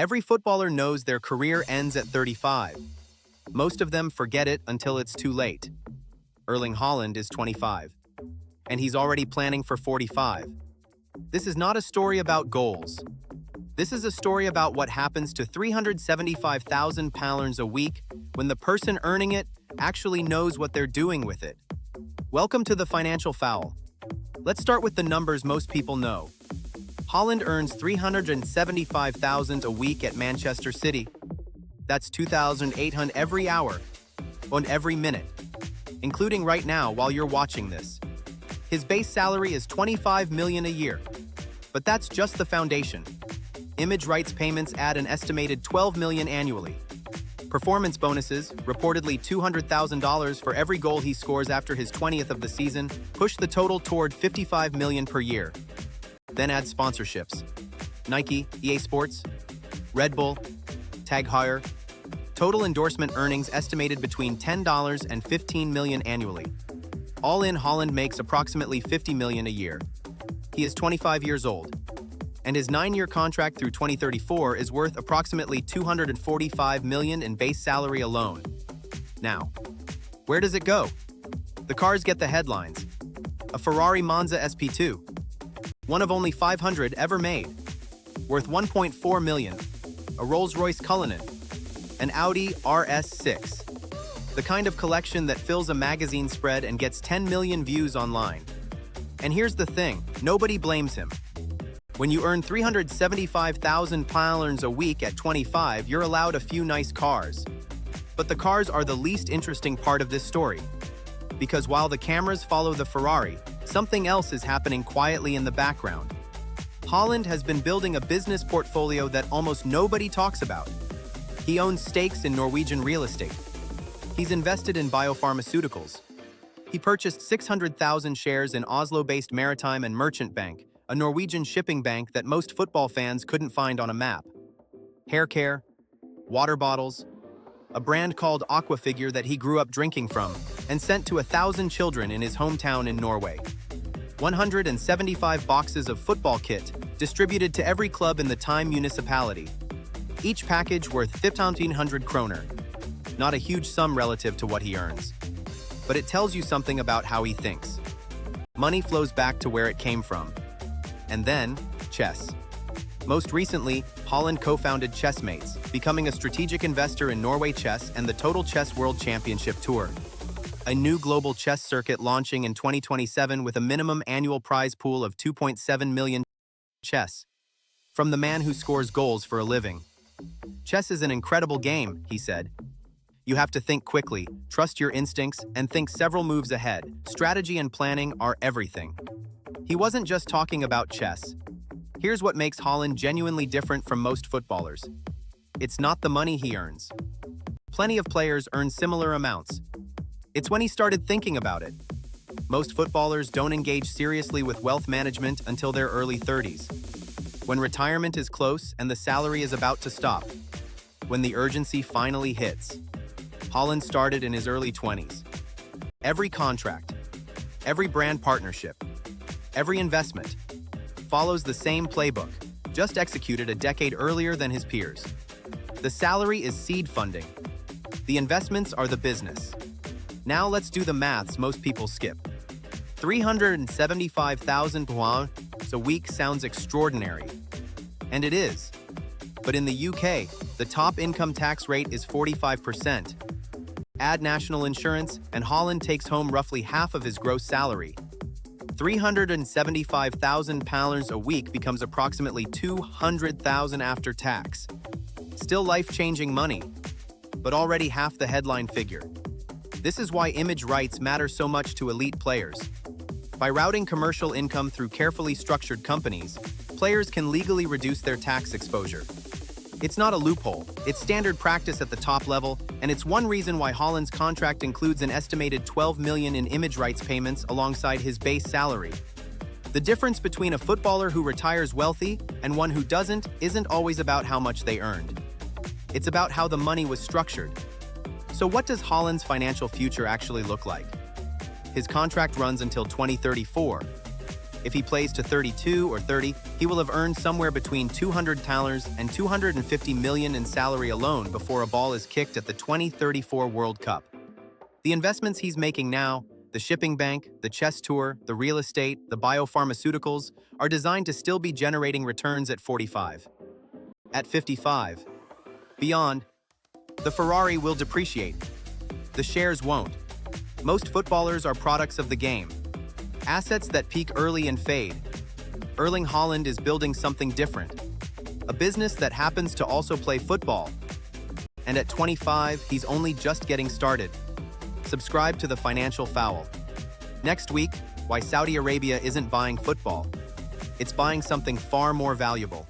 Every footballer knows their career ends at 35. Most of them forget it until it's too late. Erling Haaland is 25, and he's already planning for 45. This is not a story about goals. This is a story about what happens to £375,000 a week when the person earning it actually knows what they're doing with it. Welcome to the Financial Foul. Let's start with the numbers most people know. Haaland earns £375,000 a week at Manchester City. That's $2,800 every hour, on every minute, including right now while you're watching this. His base salary is $25 million a year, but that's just the foundation. Image rights payments add an estimated $12 million annually. Performance bonuses, reportedly $200,000 for every goal he scores after his 20th of the season, push the total toward $55 million per year. Then add sponsorships. Nike, EA Sports, Red Bull, Tag Heuer. Total endorsement earnings estimated between $10 and $15 million annually. All in, Haaland makes approximately $50 million a year. He is 25 years old, and his 9-year contract through 2034 is worth approximately $245 million in base salary alone. Now, where does it go? The cars get the headlines. A Ferrari Monza SP2, one of only 500 ever made, worth $1.4 million. A Rolls-Royce Cullinan, an Audi RS6, the kind of collection that fills a magazine spread and gets 10 million views online. And here's the thing, nobody blames him. When you earn £375,000 a week at 25, you're allowed a few nice cars. But the cars are the least interesting part of this story. Because while the cameras follow the Ferrari, something else is happening quietly in the background. Haaland has been building a business portfolio that almost nobody talks about. He owns stakes in Norwegian real estate. He's invested in biopharmaceuticals. He purchased 600,000 shares in Oslo-based Maritime and Merchant Bank, a Norwegian shipping bank that most football fans couldn't find on a map. Hair care, water bottles, a brand called Aquafigure that he grew up drinking from and sent to 1,000 children in his hometown in Norway. 175 boxes of football kit distributed to every club in the Time municipality. Each package worth 1,500 kroner. Not a huge sum relative to what he earns. But it tells you something about how he thinks. Money flows back to where it came from. And then, chess. Most recently, Haaland co-founded Chessmates, becoming a strategic investor in Norway Chess and the Total Chess World Championship Tour. A new global chess circuit launching in 2027 with a minimum annual prize pool of 2.7 million. Chess. From the man who scores goals for a living. Chess is an incredible game, he said. You have to think quickly, trust your instincts, and think several moves ahead. Strategy and planning are everything. He wasn't just talking about chess. Here's what makes Haaland genuinely different from most footballers. It's not the money he earns. Plenty of players earn similar amounts. It's when he started thinking about it. Most footballers don't engage seriously with wealth management until their early 30s. When retirement is close and the salary is about to stop. When the urgency finally hits. Haaland started in his early 20s. Every contract, every brand partnership, every investment follows the same playbook, just executed a decade earlier than his peers. The salary is seed funding. The investments are the business. Now let's do the maths most people skip. £375,000 a week sounds extraordinary. And it is. But in the UK, the top income tax rate is 45%. Add national insurance, and Haaland takes home roughly half of his gross salary. £375,000 a week becomes approximately $200,000 after tax. Still life-changing money, but already half the headline figure. This is why image rights matter so much to elite players. By routing commercial income through carefully structured companies, players can legally reduce their tax exposure. It's not a loophole, it's standard practice at the top level, and it's one reason why Haaland's contract includes an estimated $12 million in image rights payments alongside his base salary. The difference between a footballer who retires wealthy and one who doesn't isn't always about how much they earned. It's about how the money was structured. So what does Haaland's financial future actually look like? His contract runs until 2034. If he plays to 32 or 30, he will have earned somewhere between $200 and $250 million in salary alone before a ball is kicked at the 2034 World Cup. The investments he's making now, the shipping bank, the chess tour, the real estate, the biopharmaceuticals, are designed to still be generating returns at 45. At 55. Beyond, the Ferrari will depreciate. The shares won't. Most footballers are products of the game. Assets that peak early and fade. Erling Haaland is building something different. A business that happens to also play football. And at 25, he's only just getting started. Subscribe to The Financial Foul. Next week, why Saudi Arabia isn't buying football. It's buying something far more valuable.